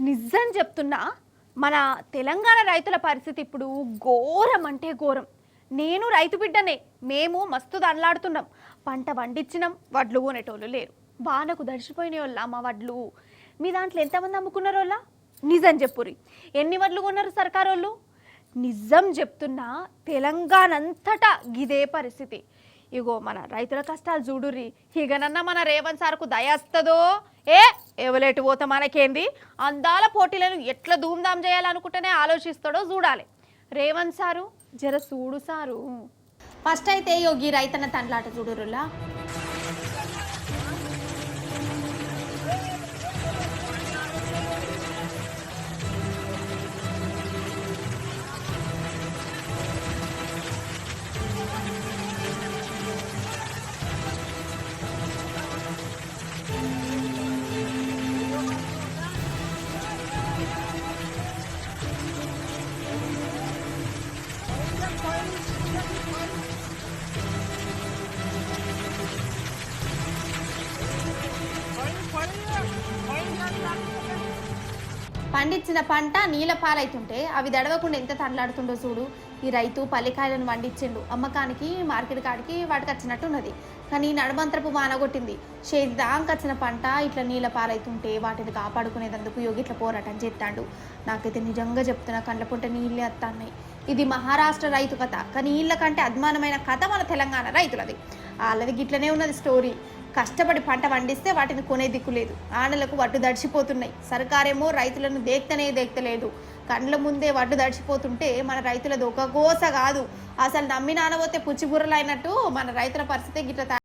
నిజం చెప్తున్నా మన తెలంగాణ రైతుల పరిస్థితి ఇప్పుడు ఘోరం అంటే ఘోరం. నేను రైతు బిడ్డనే. మేము మస్తు దండలాడుతున్నాం. పంట పండించినాం, వడ్లు కొనేటోళ్ళు లేరు. వానకు దడిచిపోయిన వాళ్ళ మా వడ్లు. మీ దాంట్లో ఎంతమంది అమ్ముకున్నారు వాళ్ళ? నిజం చెప్పురి. ఎన్ని వడ్లు కొన్నారు సర్కారు వాళ్ళు? నిజం చెప్తున్నా తెలంగాణ అంతటా ఇదే పరిస్థితి. ఇగో మన రైతుల కష్టాలు చూడుర్రి. ఇకనన్నా మన రేవంత్ సార్కు దయస్తుందో ఎవలేటు పోతా మనకేంది, అందాల పోటీలను ఎట్లా ధూమ్ధాం చేయాలనుకుంటేనే ఆలోచిస్తాడో చూడాలి. రేవంత్ సారు జర చూడు సారు. ఫస్ట్ అయితే యోగి రైతన్న తండ్లాట చూడురులా. పండించిన పంట నీళ్ళ పాలైతుంటే అవి దడవకుండా ఎంత తండ్లాడుతుండో చూడు. ఈ రైతు పల్లికాయలను పండించిండు, అమ్మకానికి మార్కెట్ కాడికి వాటికి వచ్చినట్టున్నది. కానీ నడమంత్రపు వానగొట్టింది. చేతి దానికి వచ్చిన పంట ఇట్లా నీళ్ళ పాలైతుంటే వాటిని కాపాడుకునేందుకు యోగి ఇట్లా పోరాటం చేస్తాడు. నాకైతే నిజంగా చెప్తున్నా, కండ్ల పుట్ట నీళ్ళే వస్తున్నాయి. ఇది మహారాష్ట్ర రైతు కథ, కానీ వీళ్ళ కంటే అద్మానమైన కథ మన తెలంగాణ రైతులది. వాళ్ళది గిట్లనే ఉన్నది స్టోరీ. కష్టపడి పంట పండిస్తే వాటిని కొనే దిక్కు లేదు. ఆనలకు వడ్డు దడిచిపోతున్నాయి. సర్కారేమో రైతులను దేక్తలేదు. కండ్ల ముందే వడ్డు దడిచిపోతుంటే మన రైతులది ఒక గోస కాదు. అసలు నమ్మి నానబోతే పుచ్చిబుర్రలు అయినట్టు మన రైతుల పరిస్థితి గిట్ల